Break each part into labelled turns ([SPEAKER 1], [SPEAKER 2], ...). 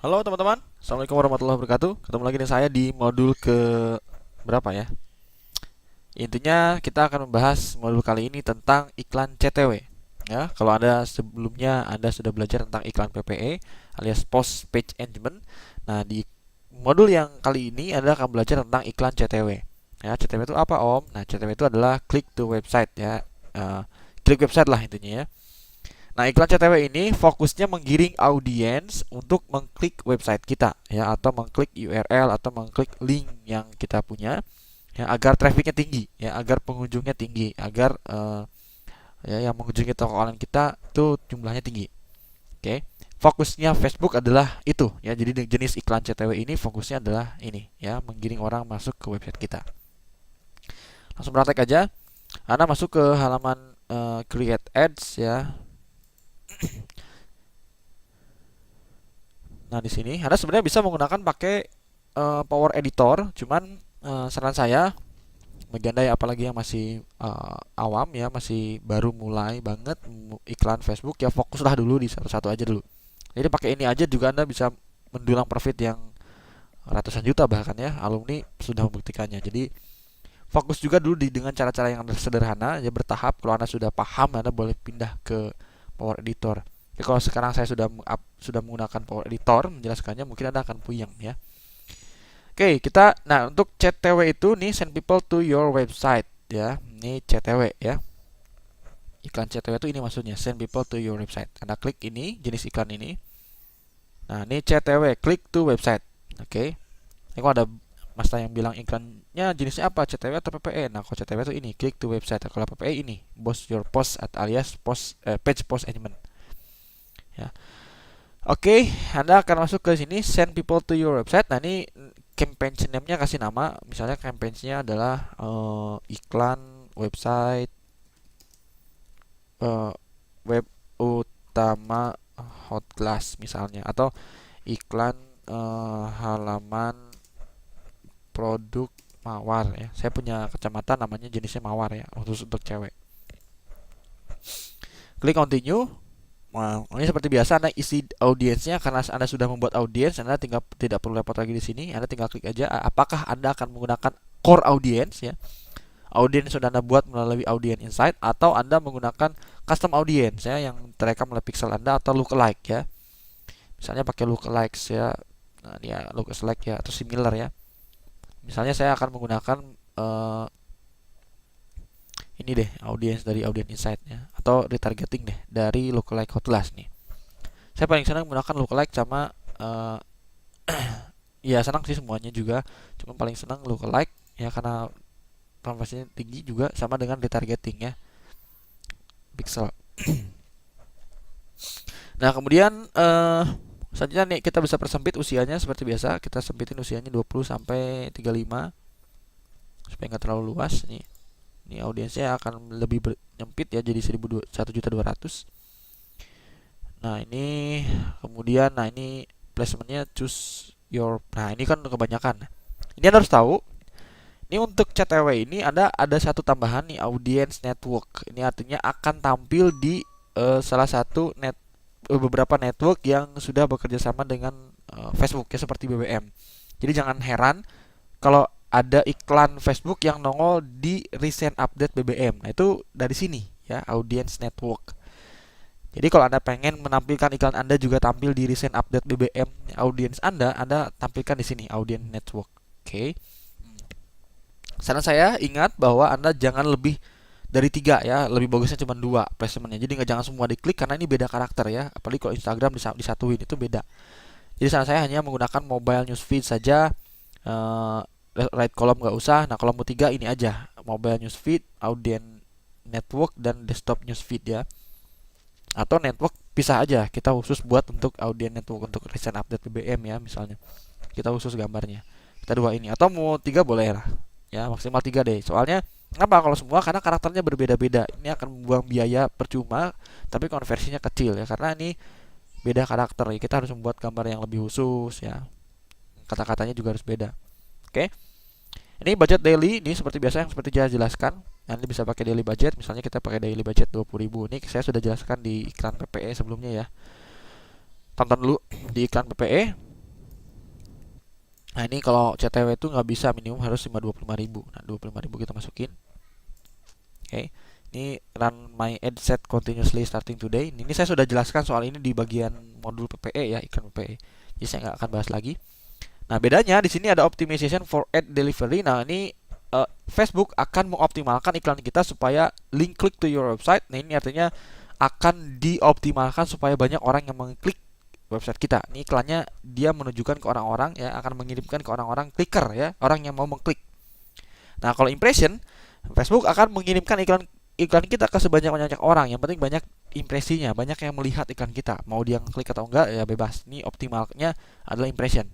[SPEAKER 1] Halo teman-teman, Assalamualaikum warahmatullahi wabarakatuh. Ketemu lagi dengan saya di modul ke berapa ya? Intinya kita akan membahas modul kali ini tentang iklan CTW. Ya, kalau Anda sebelumnya Anda sudah belajar tentang iklan PPE alias Post Page Engagement. Nah, di modul yang kali ini Anda akan belajar tentang iklan CTW. Ya, CTW itu apa, Om? Nah, CTW itu adalah click to website ya. Eh, Klik website lah intinya ya. Nah, iklan CTW ini fokusnya menggiring audiens untuk mengklik website kita ya, atau mengklik URL atau mengklik link yang kita punya ya, agar trafficnya tinggi ya, agar pengunjungnya tinggi, agar ya yang mengunjungi toko online kita itu jumlahnya tinggi. Oke. Fokusnya Facebook adalah itu ya. Jadi jenis iklan CTW ini fokusnya adalah ini ya, menggiring orang masuk ke website kita. Langsung praktek aja. Anda masuk ke halaman Create Ads ya. Nah, di sini Anda sebenarnya bisa menggunakan pakai Power Editor, cuman saran saya bagi Anda ya, apalagi yang masih awam ya, masih baru mulai banget iklan Facebook ya, fokuslah dulu di satu-satu aja dulu. Jadi pakai ini aja juga Anda bisa mendulang profit yang ratusan juta bahkan ya, alumni sudah membuktikannya. Jadi fokus juga dulu dengan cara-cara yang sederhana ya, bertahap. Kalau Anda sudah paham, Anda boleh pindah ke Power Editor. Ya, kalau sekarang saya sudah menggunakan Power Editor menjelaskannya, mungkin Anda akan puyeng ya. Oke, nah untuk CTW itu nih, send people to your website ya. Ini CTW ya. Iklan CTW itu ini maksudnya, send people to your website. Anda klik ini, jenis iklan ini. Nah, ini CTW, click to website. Oke. Ini kok ada Mas yang bilang iklannya jenisnya apa, CTW atau PPE? Nah, kalau CTW itu ini, click to website. Kalau PPE ini, boost your post alias page post engagement. Ya. Oke, Anda akan masuk ke sini, send people to your website. Nah, ini campaign name-nya kasih nama. Misalnya campaign-nya adalah iklan website uh, web utama Hotglass misalnya, atau iklan halaman produk Mawar ya. Saya punya kacamata namanya jenisnya Mawar ya, khusus untuk cewek. Klik continue. Nah, ini seperti biasa Anda isi audiensnya. Karena Anda sudah membuat audiens, Anda tinggal tidak perlu repot lagi di sini. Anda tinggal klik aja apakah Anda akan menggunakan core audience ya. Audiens sudah Anda buat melalui Audience Insight, atau Anda menggunakan custom audience ya, yang terekam oleh pixel Anda, atau lookalike ya. Misalnya pakai lookalikes ya. Nah, ini ya lookalike ya, atau similar ya. Misalnya saya akan menggunakan ini deh, audience dari Audience Insight ya, atau retargeting deh dari lookalike Hotglass nih. Saya paling senang menggunakan lookalike sama ya senang sih semuanya juga, cuma paling senang lookalike ya, karena konversinya tinggi juga, sama dengan retargeting ya, pixel. Nah, kemudian selanjutnya nih kita bisa persempit usianya seperti biasa. Kita sempitin usianya 20 sampai 35 supaya nggak terlalu luas nih. Ini audiensnya akan lebih nyempit ya, jadi 1.200.000. Nah, ini kemudian, nah ini placementnya choose your. Nah, ini kan kebanyakan. Ini Anda harus tahu, ini untuk CTW ini ada satu tambahan nih, audience network. Ini artinya akan tampil di salah satu beberapa network yang sudah bekerja sama dengan Facebook ya, seperti BBM. Jadi jangan heran kalau ada iklan Facebook yang nongol di recent update BBM. Nah, itu dari sini ya, audience network. Jadi kalau Anda pengen menampilkan iklan Anda juga tampil di recent update BBM audience Anda tampilkan di sini audience network. Oke. Saran saya, ingat bahwa Anda jangan lebih dari 3 ya, lebih bagusnya cuma 2 placementnya. Jadi nggak, jangan semua diklik karena ini beda karakter ya. Apalagi kalau Instagram disatuin itu beda. Jadi saran saya hanya menggunakan mobile newsfeed saja. Uh, Right column nggak usah. Nah, kolom ketiga ini aja, mobile newsfeed, audience network, dan desktop newsfeed ya. Atau network pisah aja, kita khusus buat untuk audience network untuk recent update BBM ya misalnya. Kita khusus gambarnya. Kita 2 ini, atau mau 3 boleh lah. Ya, maksimal 3 deh. Soalnya kenapa kalau semua? Karena karakternya berbeda-beda. Ini akan membuang biaya percuma, tapi konversinya kecil ya, karena ini beda karakter. Ya, kita harus membuat gambar yang lebih khusus ya. Kata-katanya juga harus beda. Oke. Ini budget daily, ini seperti biasa yang seperti saya jelaskan. Nanti bisa pakai daily budget, misalnya kita pakai daily budget 20.000. Ini saya sudah jelaskan di iklan PPE sebelumnya ya. Tonton dulu di iklan PPE. Nah ini kalau CTW itu nggak bisa, minimum harus 25.000. Nah 25.000 kita masukin. Oke, ini run my ad set continuously starting today. Ini saya sudah jelaskan soal ini di bagian modul PPE ya, iklan PPE. Jadi saya nggak akan bahas lagi. Nah bedanya di sini ada optimization for ad delivery. Nah ini Facebook akan mengoptimalkan iklan kita supaya link click to your website. Nah ini artinya akan dioptimalkan supaya banyak orang yang mengklik website kita. Ini iklannya dia menunjukkan ke orang-orang ya, akan mengirimkan ke orang-orang clicker ya, orang yang mau mengklik. Nah, kalau impression, Facebook akan mengirimkan iklan kita ke sebanyak-banyaknya orang. Yang penting banyak impresinya, banyak yang melihat iklan kita. Mau dia klik atau enggak ya bebas. Ini optimalnya adalah impression.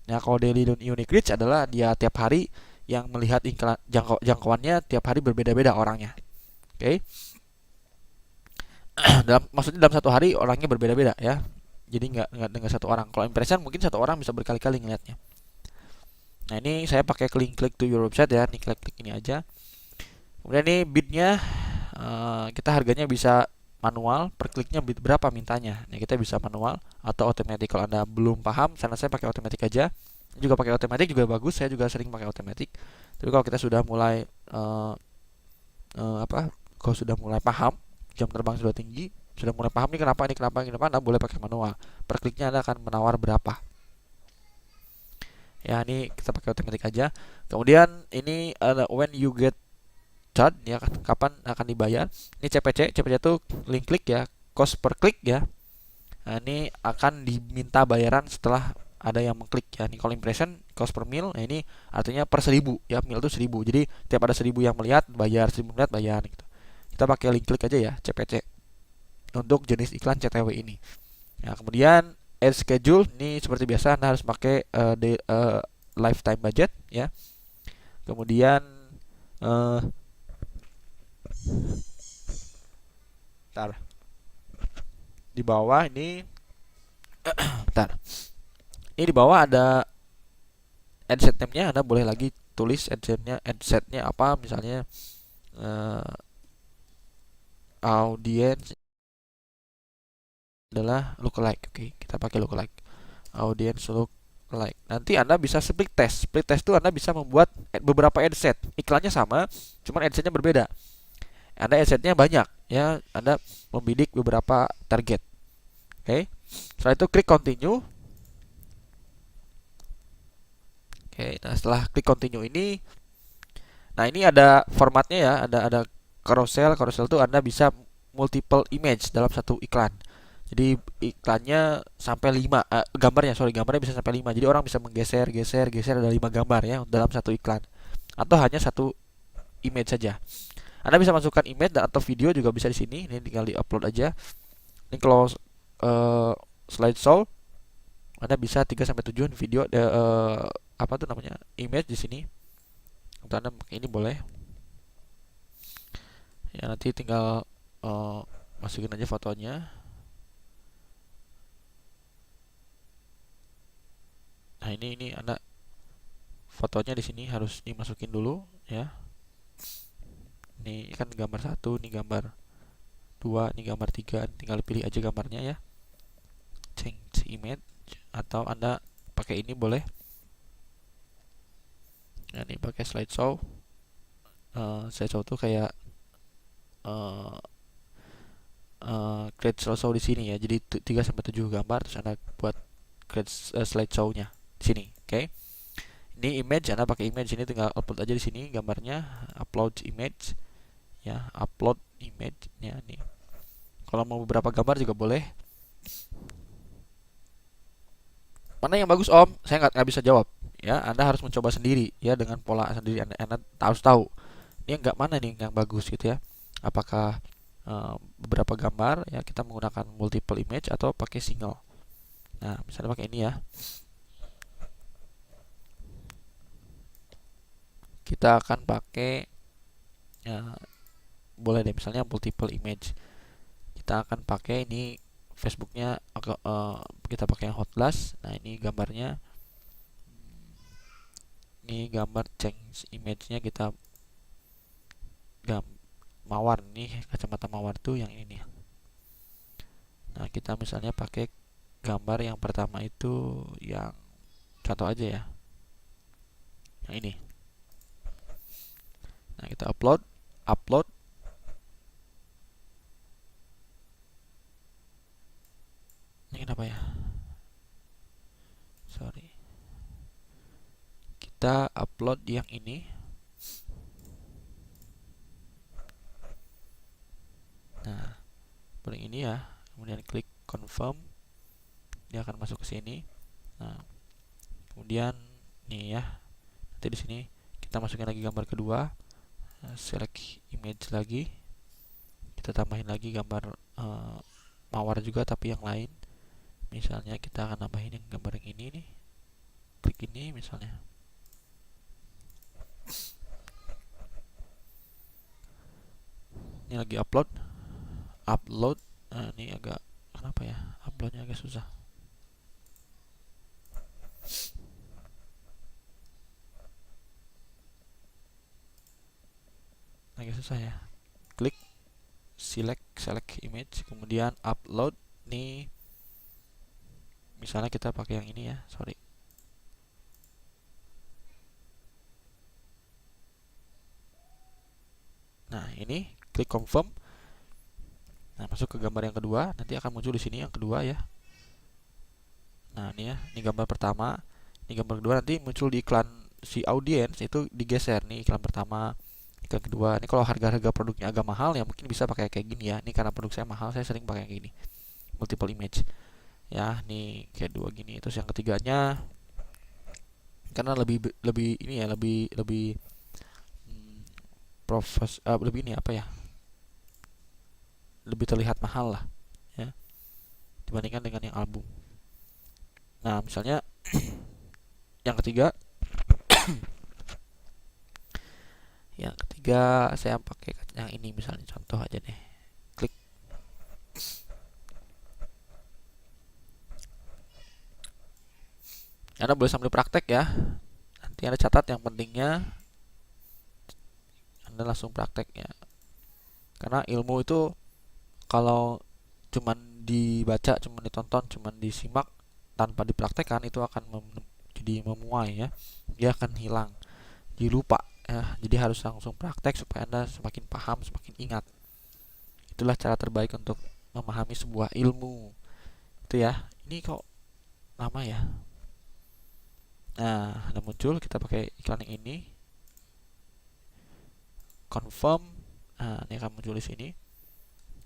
[SPEAKER 1] Nah, kalau daily unique reach adalah dia tiap hari yang melihat iklan jangkauannya tiap hari berbeda-beda orangnya. Oke. Maksudnya dalam satu hari orangnya berbeda-beda ya. Jadi nggak dengan satu orang. Kalau impression mungkin satu orang bisa berkali-kali ngelihatnya. Nah ini saya pakai klik to your website ya. Nih klik ini aja. Kemudian ini bidnya kita harganya bisa manual, per kliknya bid berapa mintanya. Nah kita bisa manual atau otomatis. Kalau Anda belum paham, saya pakai otomatis aja. Juga pakai otomatis juga bagus. Saya juga sering pakai otomatis. Tapi kalau kita sudah mulai kalau sudah mulai paham, jam terbang sudah tinggi, sudah mulai paham ini kenapa Anda boleh pakai manual. Per kliknya Anda akan menawar berapa. Ya ini kita pakai otomatis aja. Kemudian ini ada when you get charge ya, kapan akan dibayar. Ini CPC itu link klik ya, cost per klik ya. Nah, ini akan diminta bayaran setelah ada yang mengklik ya. Ini kalau impression cost per mil. Nah ini artinya per 1000 ya, mil itu 1000. Jadi tiap ada 1000 yang melihat bayar, 1000 melihat bayar gitu. Kita pakai link klik aja ya, CPC untuk jenis iklan CTW ini. Nah, kemudian ad schedule ini seperti biasa Anda harus pakai lifetime budget ya. Kemudian di bawah ini ini di bawah ada adset name-nya. Anda boleh lagi tulis adsetnya apa, misalnya audience adalah lookalike. Oke, kita pakai lookalike. Audience lookalike. Nanti Anda bisa split test. Split test itu Anda bisa membuat beberapa adset. Iklannya sama, cuman adsetnya berbeda. Anda adsetnya banyak ya, Anda membidik beberapa target. Oke. Setelah itu klik continue. Oke, nah setelah klik continue ini, nah ini ada formatnya ya, ada carousel. Carousel itu Anda bisa multiple image dalam satu iklan. Jadi iklannya sampai 5 gambarnya bisa sampai 5. Jadi orang bisa menggeser, geser ada 5 gambar ya dalam satu iklan. Atau hanya satu image saja. Anda bisa masukkan image atau video juga bisa di sini. Ini tinggal di-upload aja. Ini kalau slideshow Anda bisa 3 sampai 7 video apa tuh namanya? Image di sini. Untuk Anda ini boleh. Ya nanti tinggal masukin aja fotonya. Nah, ini Anda fotonya di sini harus dimasukin dulu ya. Ini kan gambar 1, ini gambar 2, ini gambar 3. Tinggal pilih aja gambarnya ya. Change image atau Anda pakai ini boleh. Nah, ini pakai slideshow. Slideshow tuh kayak create slideshow di sini ya. Jadi 3 sampai 7 gambar terus Anda buat create slideshow-nya di sini. Oke. Ini image, Anda pakai image ini tinggal upload aja di sini gambarnya, upload image ya, upload image ya nih. Kalau mau beberapa gambar juga boleh. Mana yang bagus Om? Saya nggak bisa jawab ya. Anda harus mencoba sendiri ya dengan pola sendiri. Anda harus tahu ini nggak mana nih yang bagus gitu ya. Apakah beberapa gambar ya kita menggunakan multiple image atau pakai single. Nah misalnya pakai ini ya. Kita akan pakai boleh deh misalnya multiple image. Kita akan pakai ini Facebooknya kita pakai yang hot glass. Nah ini gambarnya, ini gambar change image-nya kita mawar nih, kacamata mawar tuh yang ini. Nah kita misalnya pakai gambar yang pertama itu yang contoh aja ya, yang ini. Nah, kita upload. Ini kenapa ya? Sorry. Kita upload yang ini. Nah, paling ini ya. Kemudian klik confirm. Dia akan masuk ke sini. Nah, kemudian nih ya. Nanti di sini kita masukin lagi gambar kedua. Select image lagi. Kita tambahin lagi gambar mawar juga tapi yang lain. Misalnya kita akan nambahin yang gambar yang ini nih. Klik ini misalnya. Ini lagi upload. Nah, ini agak kenapa ya? Uploadnya agak susah. Agak susah ya. Klik select image, kemudian upload. Nih misalnya kita pakai yang ini ya, sorry. Nah, ini klik confirm. Nah, masuk ke gambar yang kedua, nanti akan muncul di sini yang kedua ya. Nah, ini ya, ini gambar pertama, ini gambar kedua, nanti muncul di iklan si audience itu digeser nih, iklan pertama, iklan kedua. Ini kalau harga-harga produknya agak mahal ya mungkin bisa pakai kayak gini ya. Ini karena produk saya mahal, saya sering pakai kayak gini. Multiple image. Ya, nih kayak dua gini. Terus yang ketiganya karena lebih ini ya, lebih lebih ini apa ya? Lebih terlihat mahal lah ya dibandingkan dengan yang album. Nah, misalnya yang ketiga saya pakai yang ini misalnya, contoh aja deh. Klik. Anda boleh sambil praktek ya. Nanti Anda catat yang pentingnya, Anda langsung praktek ya. Karena ilmu itu kalau cuman dibaca, cuman ditonton, cuman disimak tanpa dipraktekkan itu akan jadi memuai ya. Dia akan hilang, dilupa ya. Jadi harus langsung praktek supaya Anda semakin paham, semakin ingat. Itulah cara terbaik untuk memahami sebuah ilmu. Itu ya. Ini kok lama ya. Nah, ada muncul, kita pakai iklan yang ini. Confirm. Nah, ini akan muncul di sini.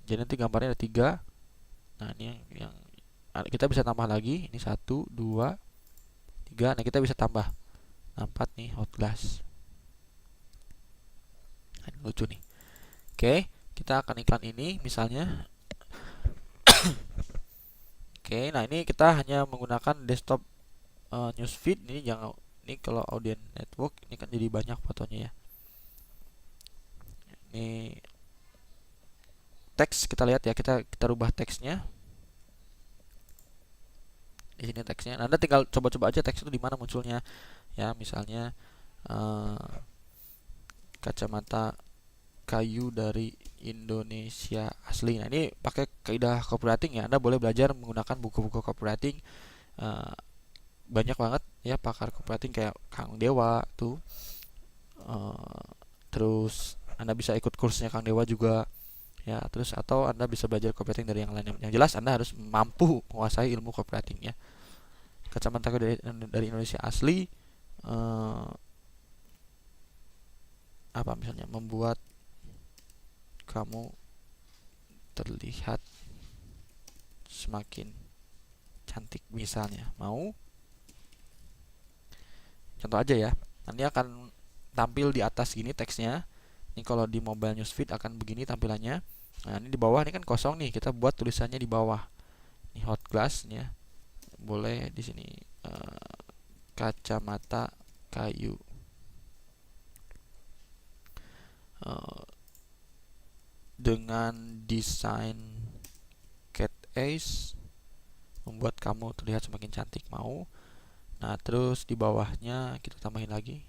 [SPEAKER 1] Jadi nanti gambarnya ada 3. Nah, ini yang kita bisa tambah lagi. Ini 1, 2, 3. Nah, kita bisa tambah 4 nih, hot glass. Nah, ini lucu nih. Oke, kita akan iklan ini misalnya. Oke, nah ini kita hanya menggunakan desktop newsfeed. Ini kalau audience network ini kan jadi banyak fotonya ya. Ini teks, kita lihat ya, kita rubah teksnya. Di sini teksnya. Nah, Anda tinggal coba-coba aja teks itu di mana munculnya. Ya, misalnya kacamata kayu dari Indonesia asli. Nah, ini pakai kaidah copywriting ya. Anda boleh belajar menggunakan buku-buku copywriting. Banyak banget ya pakar copywriting kayak Kang Dewa tuh. Terus Anda bisa ikut kursnya Kang Dewa juga ya. Terus atau Anda bisa belajar copywriting dari yang lain. Yang jelas Anda harus mampu menguasai ilmu copywriting ya. Kacamata dari Indonesia asli, apa misalnya, membuat kamu terlihat semakin cantik misalnya. Mau contoh aja ya, nanti akan tampil di atas gini teksnya. Ini kalau di mobile newsfeed akan begini tampilannya. Nah, ini di bawah ini kan kosong nih, kita buat tulisannya di bawah. Ini hot glass ya, boleh di sini kacamata kayu. Dengan desain cat eyes membuat kamu terlihat semakin cantik. Mau. Nah, terus di bawahnya kita tambahin lagi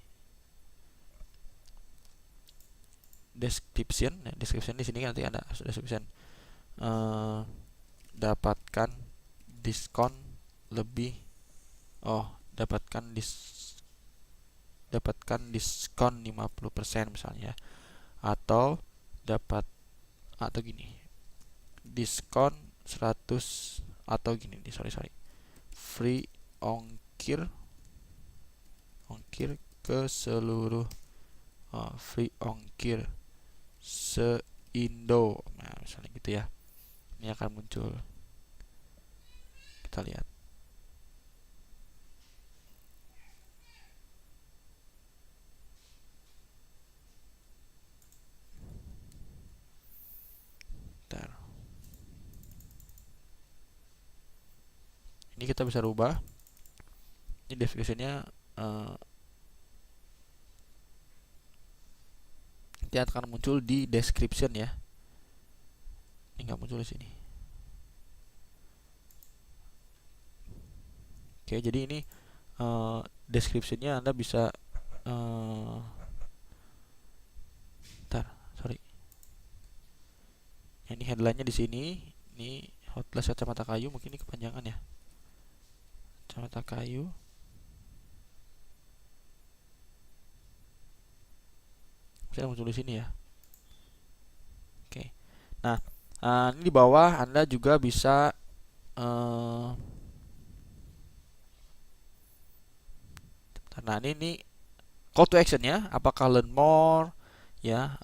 [SPEAKER 1] description. Nah, description di sini nanti ada description. Dapatkan diskon lebih. Oh, dapatkan diskon 50% misalnya, atau dapat atau gini, diskon 100, atau gini nih, sorry free ongkir ke seluruh free ongkir se-Indo, nah misalnya gitu ya. Ini akan muncul, kita lihat. Bentar. Ini kita bisa rubah. Ini description-nya dia akan muncul di description ya. Ini nggak muncul di sini. Oke, jadi ini description-nya Anda bisa sorry. Ini headline-nya di sini. Ini Hotlash kacamata kayu, mungkin ini kepanjangan ya. Kacamata kayu. Saya muncul di sini ya. Oke. Nah, ini di bawah Anda juga bisa nah ini call to action-nya, apakah learn more ya,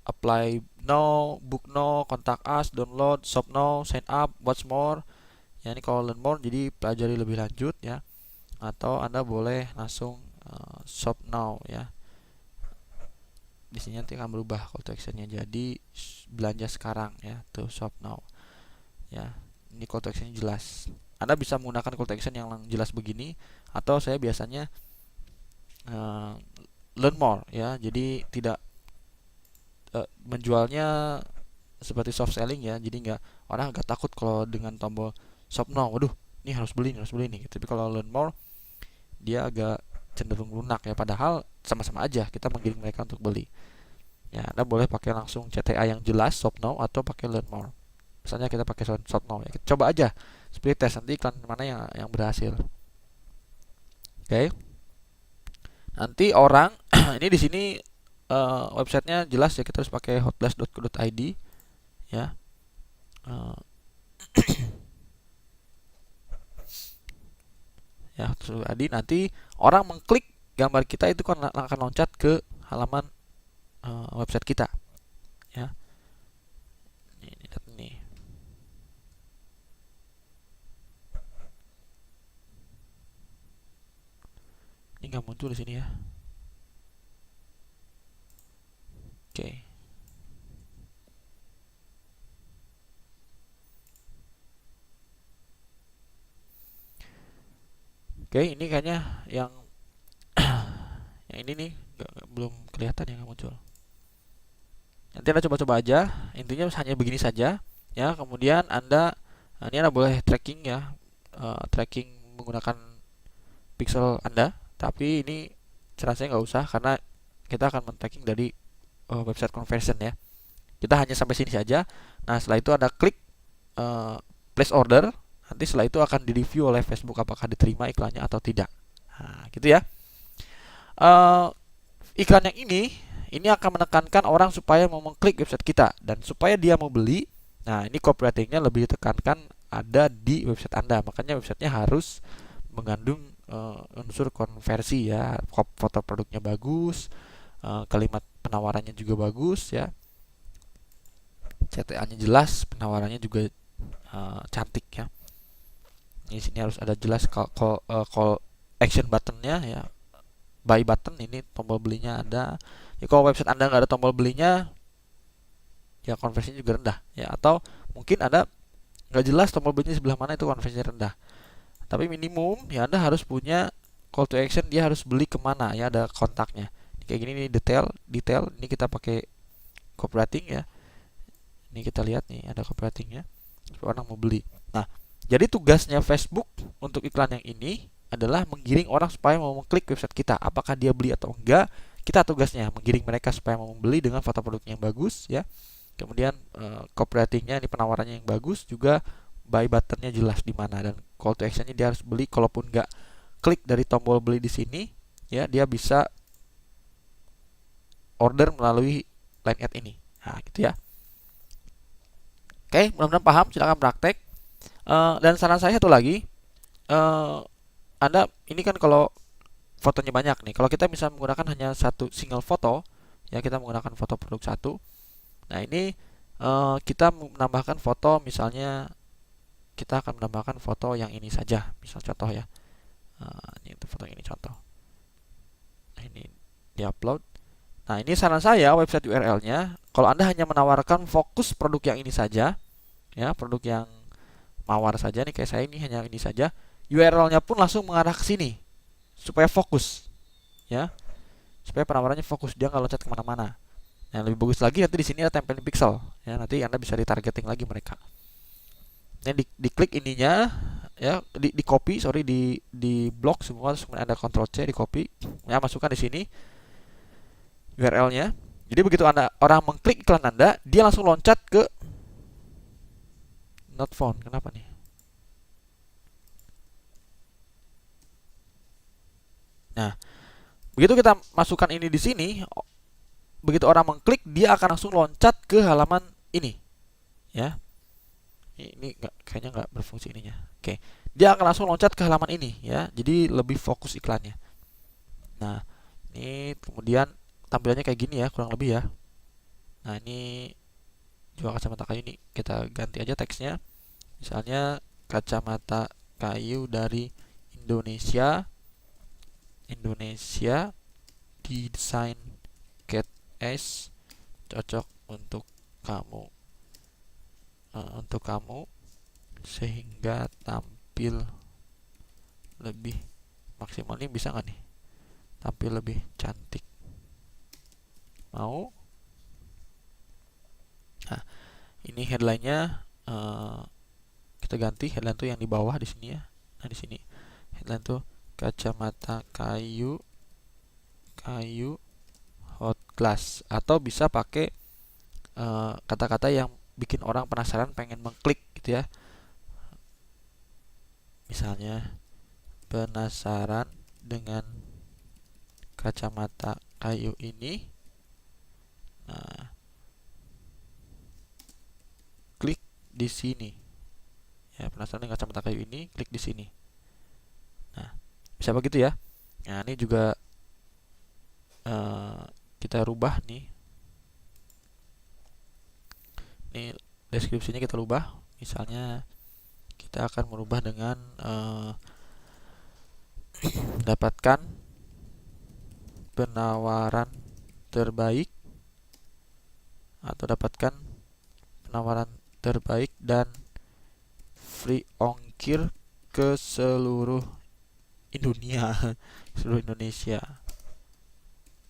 [SPEAKER 1] apply now, book now, contact us, download, shop now, sign up, watch more. Ya, ini kalau learn more jadi pelajari lebih lanjut ya, atau Anda boleh langsung shop now ya. Di sini nanti akan berubah call to action-nya jadi belanja sekarang ya, tuh shop now. Ya, ini call to action-nya jelas. Anda bisa menggunakan call to action yang jelas begini, atau saya biasanya learn more ya, jadi tidak menjualnya seperti soft selling ya, jadi orang agak takut kalau dengan tombol shop now, waduh ini harus beli nih. Tapi kalau learn more dia agak cenderung lunak ya, padahal sama-sama aja kita menggiring mereka untuk beli ya. Anda boleh pakai langsung CTA yang jelas shop now, atau pakai learn more. Misalnya kita pakai shop now ya, kita coba aja split test, nanti iklan mana yang berhasil. Oke. Nanti orang ini di sini websitenya jelas ya, kita harus pakai hotlash.co.id ya. Ya, tadi nanti orang mengklik gambar kita itu kan akan loncat ke halaman website kita ya. Ini nggak muncul di sini ya. Oke. Oke, ini kayaknya yang yang ini nih belum kelihatan yang muncul. Nanti Anda coba-coba aja. Intinya hanya begini saja ya. Kemudian ini Anda boleh tracking ya, tracking menggunakan pixel Anda. Tapi ini saya nggak usah, karena kita akan men-tracking dari website conversion ya. Kita hanya sampai sini saja. Nah, setelah itu Anda klik place order. Nanti setelah itu akan direview oleh Facebook apakah diterima iklannya atau tidak. Nah, gitu ya. Iklan yang ini akan menekankan orang supaya mau mengklik website kita dan supaya dia mau beli. Nah, ini copywritingnya lebih ditekankan ada di website Anda. Makanya websitenya harus mengandung unsur konversi ya. Foto produknya bagus, kalimat penawarannya juga bagus ya, CTA-nya jelas, penawarannya juga cantik ya. Di sini harus ada jelas call action buttonnya ya, buy button, ini tombol belinya ada. Ya, kalau website Anda nggak ada tombol belinya, ya konversinya juga rendah ya. Atau mungkin Anda nggak jelas tombol belinya sebelah mana, itu konversinya rendah. Tapi minimum ya Anda harus punya call to action, dia harus beli kemana ya, ada kontaknya. Kayak gini nih, detail. Ini kita pakai copywriting ya. Ini kita lihat nih ada copywritingnya, orang mau beli. Nah, jadi tugasnya Facebook untuk iklan yang ini adalah menggiring orang supaya mau mengklik website kita. Apakah dia beli atau enggak, kita tugasnya menggiring mereka supaya mau membeli dengan foto produknya yang bagus ya. Kemudian copywritingnya, ini penawarannya yang bagus, juga buy buttonnya jelas di mana, dan call to actionnya dia harus beli. Kalaupun enggak klik dari tombol beli di sini, ya dia bisa order melalui line ad ini. Nah, gitu ya. Oke, mudah-mudahan paham. Silakan praktek. Dan saran saya satu lagi, Anda ini kan kalau fotonya banyak nih. Kalau kita bisa menggunakan hanya satu single foto, ya kita menggunakan foto produk satu. Nah ini kita menambahkan foto, misalnya kita akan menambahkan foto yang ini saja, misal contoh ya. Ini untuk foto yang ini contoh. Nah ini diupload. Nah ini saran saya website URL-nya, kalau Anda hanya menawarkan fokus produk yang ini saja, ya produk yang mawar saja nih kayak saya ini hanya ini saja, URL-nya pun langsung mengarah ke sini supaya fokus, ya supaya penawarannya fokus, dia nggak loncat kemana-mana. Yang lebih bagus lagi nanti di sini ada tempelin pixel, ya nanti Anda bisa retargeting lagi mereka. Ini diklik ininya, ya di copy, sorry di blok semua, terus kemudian Anda Ctrl C di copy, ya masukkan di sini URL-nya. Jadi begitu orang mengklik iklan Anda, dia langsung loncat ke not found. Kenapa nih? Nah, begitu kita masukkan ini di sini, begitu orang mengklik, dia akan langsung loncat ke halaman ini, ya. Ini kayaknya nggak berfungsi ininya. Oke, dia akan langsung loncat ke halaman ini, ya. Jadi lebih fokus iklannya. Nah, ini kemudian tampilannya kayak gini ya, kurang lebih ya. Nah, ini jual kacamata kayu, ini kita ganti aja teksnya. Misalnya kacamata kayu dari Indonesia, desain Cat S, cocok untuk kamu, sehingga tampil lebih maksimal. Ini bisa nggak nih tampil lebih cantik? Mau? Nah, ini headline-nya kita ganti, headline tuh yang di bawah di sini ya. Nah di sini headline tuh kacamata kayu hot glass, atau bisa pakai kata-kata yang bikin orang penasaran pengen mengklik gitu ya. Misalnya penasaran dengan kacamata kayu ini. Nah, klik di sini. Ya, penasaran dengan kacamata kayu ini, klik di sini. Nah, bisa begitu ya. Nah, ini juga kita rubah nih. Ini deskripsinya kita rubah. Misalnya kita akan merubah dengan dapatkan penawaran terbaik, atau dapatkan penawaran terbaik dan free ongkir ke seluruh dunia, seluruh Indonesia.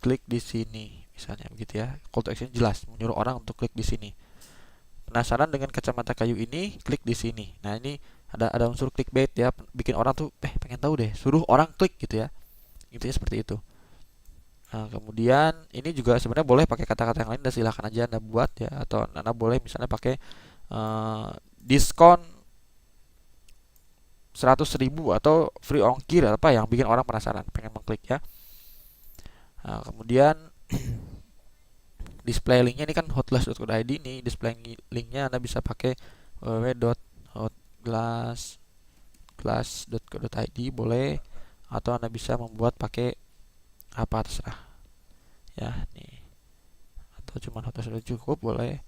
[SPEAKER 1] Klik di sini, misalnya begitu ya. Call to action jelas, menyuruh orang untuk klik di sini. Penasaran dengan kacamata kayu ini, klik di sini. Nah ini ada unsur clickbait ya, bikin orang tuh pengen tahu deh, suruh orang klik gitu ya. Intinya seperti itu. Nah, kemudian ini juga sebenarnya boleh pakai kata-kata yang lain, dan silahkan aja Anda buat ya, atau Anda boleh misalnya pakai diskon 100.000 atau free ongkir, apa yang bikin orang penasaran pengen mengklik ya. Nah, kemudian display linknya ini kan hotglass.co.id, nih display linknya Anda bisa pakai www.hotglass.co.id boleh, atau Anda bisa membuat pakai apa terserah ya nih, atau cuma hotglass cukup boleh.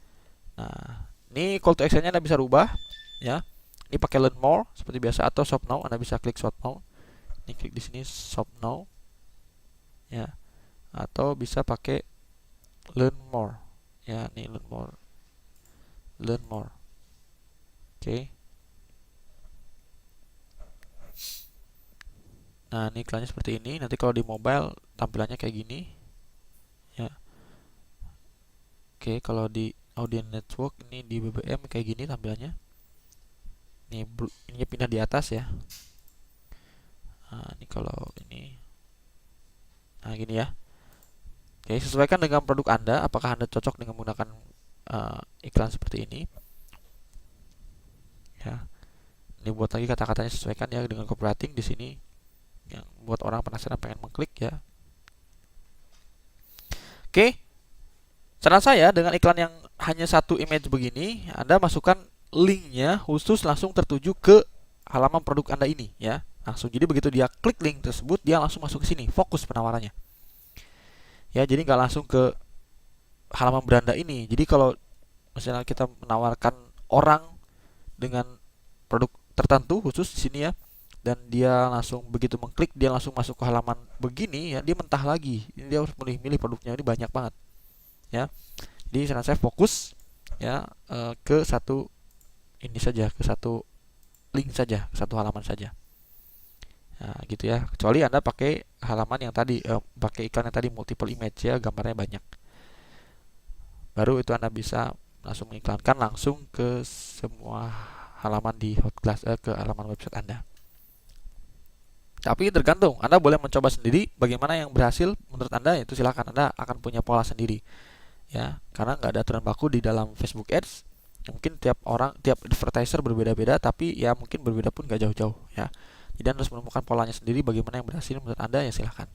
[SPEAKER 1] Nah ini call to actionnya Anda bisa rubah ya. Ini pakai learn more seperti biasa, atau shop now. Anda bisa klik shop now, ini klik di sini shop now ya, atau bisa pakai learn more ya, nih learn more. Oke. Nah ini iklannya seperti ini. Nanti kalau di mobile tampilannya kayak gini ya. Oke, kalau di Audience Network ini di BBM kayak gini tampilannya. Ini pindah di atas ya. Nah ini kalau ini, nah gini ya. Oke, sesuaikan dengan produk Anda, apakah Anda cocok dengan menggunakan iklan seperti ini ya. Ini buat lagi kata-katanya, sesuaikan ya dengan copywriting di sini. yang buat orang penasaran pengen mengklik ya. Oke, saran saya dengan iklan yang hanya satu image begini, Anda masukkan linknya khusus langsung tertuju ke halaman produk Anda ini ya. Langsung, jadi begitu dia klik link tersebut, dia langsung masuk ke sini, fokus penawarannya. Ya, jadi nggak langsung ke halaman beranda ini. Jadi kalau misalnya kita menawarkan orang dengan produk tertentu khusus di sini ya, dan dia langsung begitu mengklik dia langsung masuk ke halaman begini ya, dia mentah lagi. Ini dia harus milih-milih produknya, ini banyak banget ya. Jadi saran saya fokus ya ke satu ini saja, ke satu link saja, ke satu halaman saja. Nah, gitu ya. Kecuali Anda pakai halaman yang tadi pakai iklan yang tadi multiple image ya, gambarnya banyak. Baru itu Anda bisa langsung mengiklankan langsung ke semua halaman di Hotglass ke halaman website Anda. Tapi tergantung, Anda boleh mencoba sendiri bagaimana yang berhasil menurut Anda, itu silakan, Anda akan punya pola sendiri. Ya, karena nggak ada aturan baku di dalam Facebook Ads. Mungkin tiap orang, tiap advertiser berbeda-beda, tapi ya mungkin berbeda pun nggak jauh-jauh ya. Jadi Anda harus menemukan polanya sendiri bagaimana yang berhasil menurut Anda, ya silakan.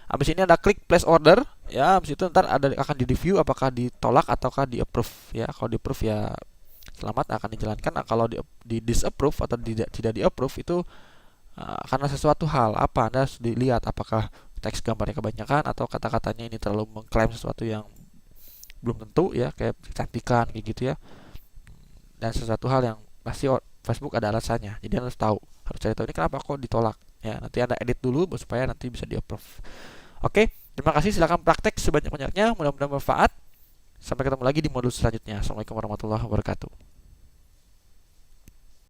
[SPEAKER 1] Habis ini Anda klik place order, ya habis itu ntar akan di review apakah ditolak ataukah di approve ya. Kalau di approve ya selamat, akan dijalankan. Nah, kalau di disapprove atau tidak di approve itu karena sesuatu hal apa, Anda harus dilihat apakah teks gambarnya kebanyakan atau kata-katanya ini terlalu mengklaim sesuatu yang belum tentu ya, kayak kecantikan kayak gitu ya. Dan sesuatu hal yang pasti Facebook ada alasannya. Jadi Anda harus tahu, harus cari tahu ini kenapa kok ditolak ya. Nanti Anda edit dulu supaya nanti bisa di approve. Oke, terima kasih, silakan praktek sebanyak-banyaknya, mudah-mudahan bermanfaat. Sampai ketemu lagi di modul selanjutnya. Assalamualaikum warahmatullahi wabarakatuh.